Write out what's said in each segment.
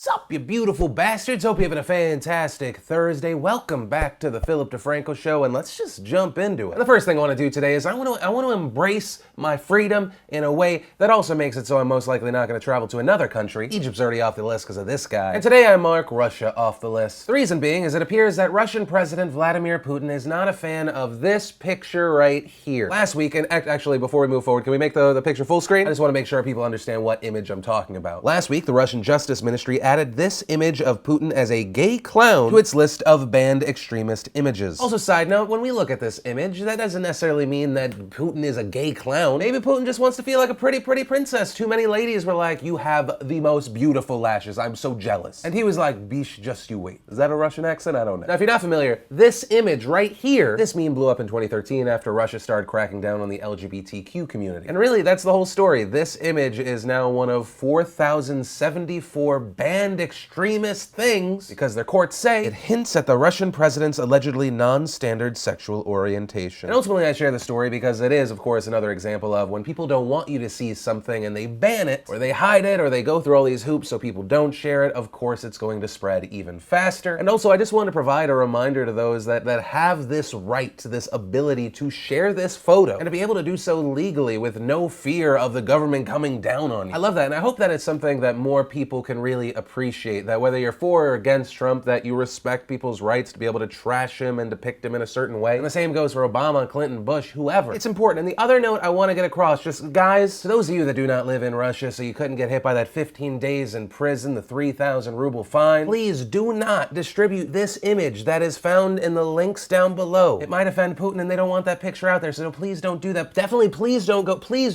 Sup, you beautiful bastards? Hope you're having a fantastic Thursday. Welcome back to the Philip DeFranco Show, and let's just jump into it. And the first thing I want to do today is I want to embrace my freedom in a way that also makes it so I'm most likely not going to travel to another country. Egypt's already off the list because of this guy. And today I mark Russia off the list. The reason being is it appears that Russian President Vladimir Putin is not a fan of this picture right here. Last week, and actually before we move forward, can we make the picture full screen? I just want to make sure people understand what image I'm talking about. Last week, the Russian Justice Ministry added this image of Putin as a gay clown to its list of banned extremist images. Also, side note, when we look at this image, that doesn't necessarily mean that Putin is a gay clown. Maybe Putin just wants to feel like a pretty princess. Too many ladies were like, "You have the most beautiful lashes. I'm so jealous." And he was like, "Bish, just you wait." Is that a Russian accent? I don't know. Now, if you're not familiar, this image right here, this meme blew up in 2013 after Russia started cracking down on the LGBTQ community. And really, that's the whole story. This image is now one of 4,074 banned extremist things because their courts say it hints at the Russian president's allegedly non-standard sexual orientation. And ultimately, I share the story because it is, of course, another example of when people don't want you to see something and they ban it, or they hide it, or they go through all these hoops so people don't share it, of course it's going to spread even faster. And also, I just want to provide a reminder to those that have this right, this ability to share this photo, and to be able to do so legally with no fear of the government coming down on you. I love that, and I hope that it's something that more people can really appreciate, that whether you're for or against Trump, that you respect people's rights to be able to trash him and depict him in a certain way. And the same goes for Obama, Clinton, Bush, whoever. It's important. And the other note I want to get across, just guys, to those of you that do not live in Russia, so you couldn't get hit by that 15 days in prison, the 3,000 ruble fine, please do not distribute this image that is found in the links down below. It might offend Putin and they don't want that picture out there, so please don't do that. Definitely please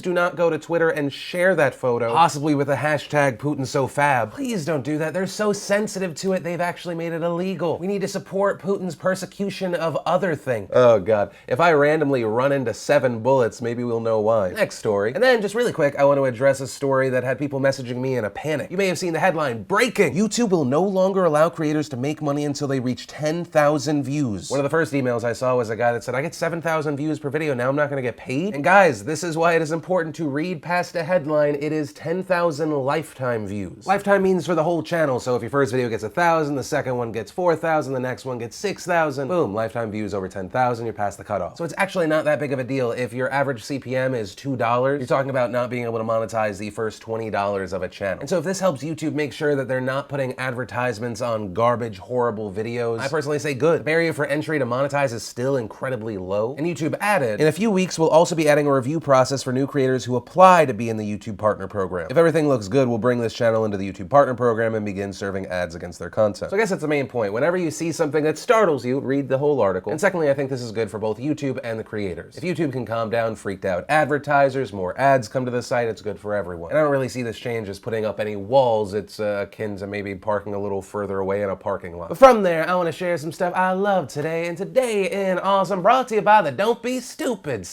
do not go to Twitter and share that photo, possibly with the hashtag PutinSoFab. Please don't do that. They're so sensitive to it, they've actually made it illegal. We need to support Putin's persecution of other things. Oh God, if I randomly run into 7 bullets, maybe we'll know why. Next story. And then just really quick, I want to address a story that had people messaging me in a panic. You may have seen the headline, breaking! YouTube will no longer allow creators to make money until they reach 10,000 views. One of the first emails I saw was a guy that said, I get 7,000 views per video, now I'm not gonna get paid? And guys, this is why it is important to read past a headline. It is 10,000 lifetime views. Lifetime means for the whole channel, so if your first video gets 1,000, the second one gets 4,000, the next one gets 6,000, boom, lifetime views over 10,000, you're past the cutoff. So it's actually not that big of a deal. If your average CPM is $2, you're talking about not being able to monetize the first $20 of a channel. And so if this helps YouTube make sure that they're not putting advertisements on garbage, horrible videos, I personally say good. The barrier for entry to monetize is still incredibly low. And YouTube added, in a few weeks, we'll also be adding a review process for new creators who apply to be in the YouTube Partner Program. If everything looks good, we'll bring this channel into the YouTube Partner Program and begin serving ads against their content. So I guess that's the main point. Whenever you see something that startles you, read the whole article. And secondly, I think this is good for both YouTube and the creators. If YouTube can calm down freaked out advertisers, more ads come to the site, it's good for everyone. And I don't really see this change as putting up any walls. It's akin to maybe parking a little further away in a parking lot. But from there, I want to share some stuff I love today. And today in Awesome, brought to you by the Don't Be Stupid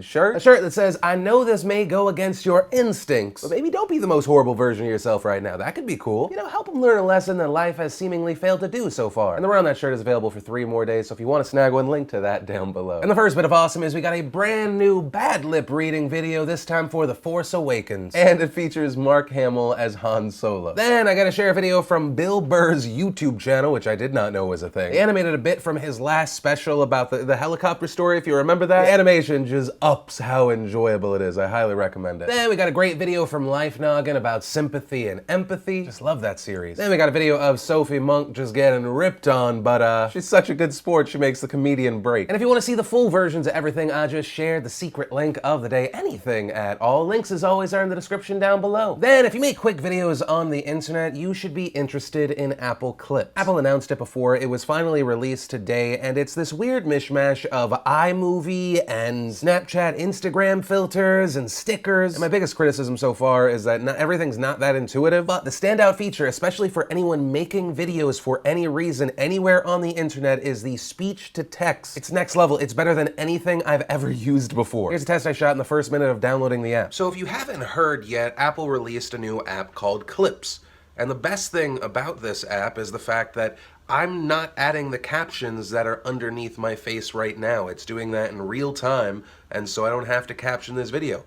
shirt. A shirt that says, I know this may go against your instincts, but maybe don't be the most horrible version of yourself right now. That could be cool. You know, help them learn a lesson that life has seemingly failed to do so far. And the wear on that shirt is available for 3 more days, so if you want to snag one, link to that down below. And the first bit of awesome is we got a brand new bad lip reading video, this time for The Force Awakens. And it features Mark Hamill as Han Solo. Then I gotta share a video from Bill Burr's YouTube channel, which I did not know was a thing. They animated a bit from his last special about the helicopter story, if you remember that. The animation just ups how enjoyable it is. I highly recommend it. Then we got a great video from Life Noggin about sympathy and empathy. Just love that series. Then we got a video of Sophie Monk just getting ripped on, but she's such a good sport, she makes the comedian break. And if you want to see the full versions of everything I just shared, the secret link of the day, anything at all, links as always are in the description down below. Then if you make quick videos on the internet, you should be interested in Apple Clips. Apple announced it before, it was finally released today, and it's this weird mishmash of iMovie and Snapchat Instagram filters and stickers. And my biggest criticism so far is that everything's not that intuitive, but the standout feature, especially for anyone making videos for any reason anywhere on the internet, is the speech to text. It's next level. It's better than anything I've ever used before. Here's a test I shot in the first minute of downloading the app. So if you haven't heard yet, Apple released a new app called Clips. And the best thing about this app is the fact that I'm not adding the captions that are underneath my face right now. It's doing that in real time, and so I don't have to caption this video.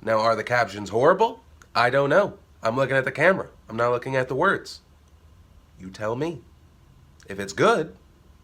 Now, are the captions horrible? I don't know. I'm looking at the camera. I'm not looking at the words. You tell me. If it's good,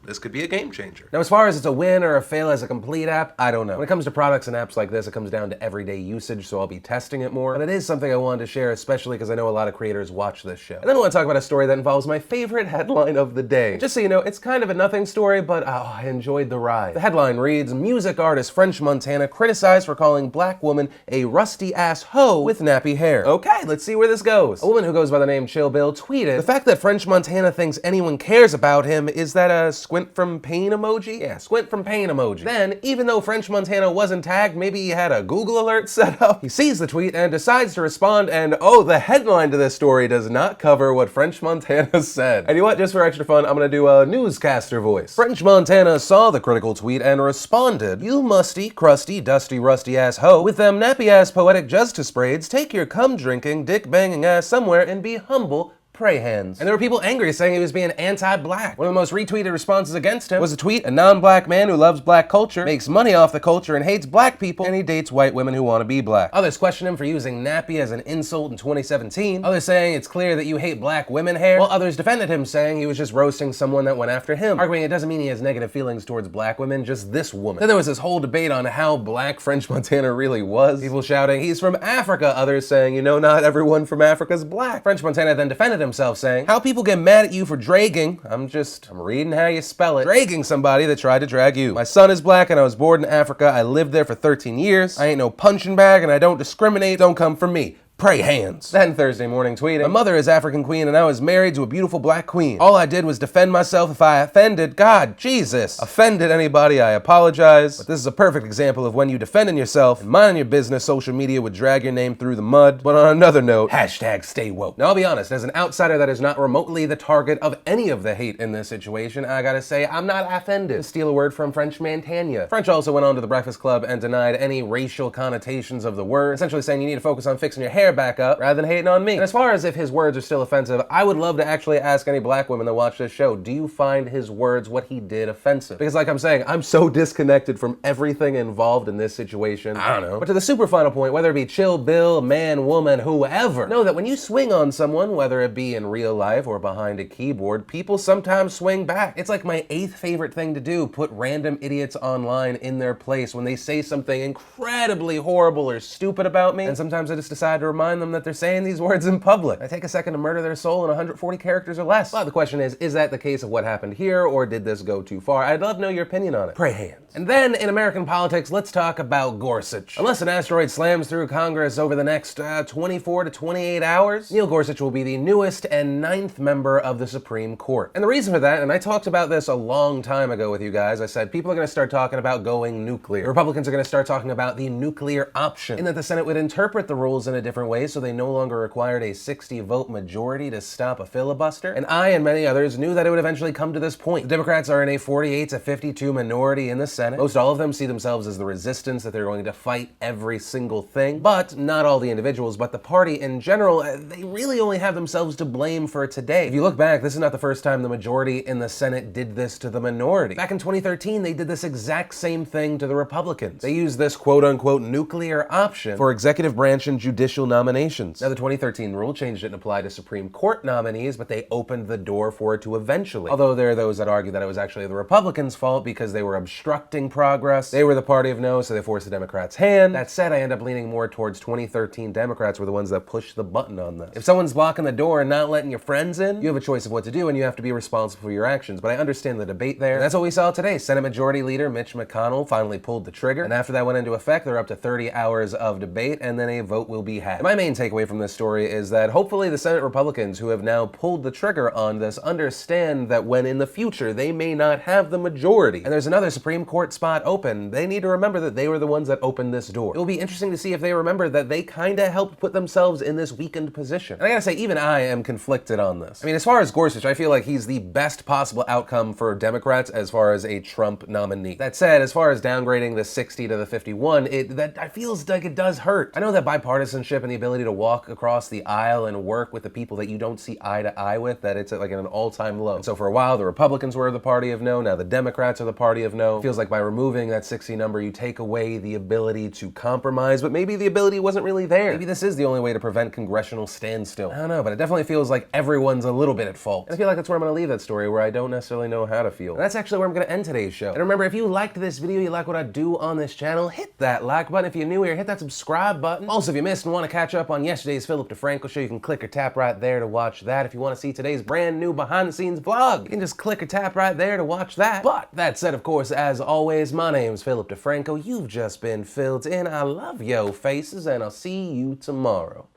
this could be a game changer. Now, as far as it's a win or a fail as a complete app, I don't know. When it comes to products and apps like this, it comes down to everyday usage, so I'll be testing it more. And it is something I wanted to share, especially because I know a lot of creators watch this show. And then I want to talk about a story that involves my favorite headline of the day. Just so you know, it's kind of a nothing story, but I enjoyed the ride. The headline reads, music artist French Montana criticized for calling black woman a rusty-ass hoe with nappy hair. Okay, let's see where this goes. A woman who goes by the name Chill Bill tweeted, the fact that French Montana thinks anyone cares about him is that a squint from pain emoji? Yeah, squint from pain emoji. Then, even though French Montana wasn't tagged, maybe he had a Google alert set up. He sees the tweet and decides to respond, and oh, the headline to this story does not cover what French Montana said. And you know what, just for extra fun, I'm gonna do a newscaster voice. French Montana saw the critical tweet and responded, "You musty, crusty, dusty, rusty ass hoe, with them nappy ass poetic justice braids, take your cum drinking, dick banging ass somewhere and be humble, pray hands." And there were people angry saying he was being anti-black. One of the most retweeted responses against him was a tweet, "A non-black man who loves black culture, makes money off the culture and hates black people, and he dates white women who want to be black." Others question him for using nappy as an insult in 2017. Others saying it's clear that you hate black women hair, while others defended him saying he was just roasting someone that went after him, arguing it doesn't mean he has negative feelings towards black women, just this woman. Then there was this whole debate on how black French Montana really was. People shouting, "He's from Africa," others saying, "You know, not everyone from Africa's black." French Montana then defended himself saying, "How people get mad at you for dragging, I'm reading how you spell it, dragging somebody that tried to drag you. My son is black and I was born in Africa. I lived there for 13 years. I ain't no punching bag and I don't discriminate. Don't come for me. Pray hands." Then Thursday morning tweeting, "My mother is African queen and I was married to a beautiful black queen. All I did was defend myself. If I offended, God, Jesus, offended anybody, I apologize. But this is a perfect example of when you defending yourself and minding your business, social media would drag your name through the mud." But on another note, hashtag stay woke. Now I'll be honest, as an outsider that is not remotely the target of any of the hate in this situation, I gotta say I'm not offended. To steal a word from French Montana. French also went on to the Breakfast Club and denied any racial connotations of the word, essentially saying you need to focus on fixing your hair back up rather than hating on me. And as far as if his words are still offensive, I would love to actually ask any black women that watch this show, do you find his words, what he did, offensive? Because like I'm saying, I'm so disconnected from everything involved in this situation. I don't know. But to the super final point, whether it be Chill Bill, man, woman, whoever, know that when you swing on someone, whether it be in real life or behind a keyboard, people sometimes swing back. It's like my 8th favorite thing to do, put random idiots online in their place when they say something incredibly horrible or stupid about me, and sometimes I just decide to remind them that they're saying these words in public. I take a second to murder their soul in 140 characters or less. But the question is that the case of what happened here, or did this go too far? I'd love to know your opinion on it. Pray hands. And then, in American politics, let's talk about Gorsuch. Unless an asteroid slams through Congress over the next 24 to 28 hours, Neil Gorsuch will be the newest and 9th member of the Supreme Court. And the reason for that, and I talked about this a long time ago with you guys, I said people are going to start talking about going nuclear. Republicans are going to start talking about the nuclear option, in that the Senate would interpret the rules in a different way so they no longer required a 60-vote majority to stop a filibuster. And I and many others knew that it would eventually come to this point. The Democrats are in a 48 to 52 minority in the Senate. Most all of them see themselves as the resistance, that they're going to fight every single thing. But not all the individuals, but the party in general, they really only have themselves to blame for today. If you look back, this is not the first time the majority in the Senate did this to the minority. Back in 2013, they did this exact same thing to the Republicans. They used this quote-unquote nuclear option for executive branch and judicial nominations. Now, the 2013 rule change didn't apply to Supreme Court nominees, but they opened the door for it to eventually. Although there are those that argue that it was actually the Republicans' fault because they were obstructing progress. They were the party of no, so they forced the Democrats' hand. That said, I end up leaning more towards 2013 Democrats were the ones that pushed the button on this. If someone's blocking the door and not letting your friends in, you have a choice of what to do and you have to be responsible for your actions. But I understand the debate there. And that's what we saw today. Senate Majority Leader Mitch McConnell finally pulled the trigger. And after that went into effect, they're up to 30 hours of debate and then a vote will be had. And my main takeaway from this story is that hopefully the Senate Republicans who have now pulled the trigger on this understand that when in the future they may not have the majority and there's another Supreme Court spot open, they need to remember that they were the ones that opened this door. It will be interesting to see if they remember that they kinda helped put themselves in this weakened position. And I gotta say, even I am conflicted on this. I mean, as far as Gorsuch, I feel like he's the best possible outcome for Democrats as far as a Trump nominee. That said, as far as downgrading the 60 to the 51, that feels like it does hurt. I know that bipartisanship and the ability to walk across the aisle and work with the people that you don't see eye to eye with, that it's at like an all-time low. And so for a while, the Republicans were the party of no, now the Democrats are the party of no. It feels like by removing that 60 number, you take away the ability to compromise, but maybe the ability wasn't really there. Maybe this is the only way to prevent congressional standstill. I don't know, but it definitely feels like everyone's a little bit at fault. And I feel like that's where I'm gonna leave that story, where I don't necessarily know how to feel. And that's actually where I'm gonna end today's show. And remember, if you liked this video, you like what I do on this channel, hit that like button. If you're new here, hit that subscribe button. Also, if you missed and want to catch up on yesterday's Philip DeFranco show, you can click or tap right there to watch that. If you want to see today's brand new behind the scenes vlog, you can just click or tap right there to watch that. But that said, of course, as always, my name's Philip DeFranco. You've just been filled in. I love yo faces, and I'll see you tomorrow.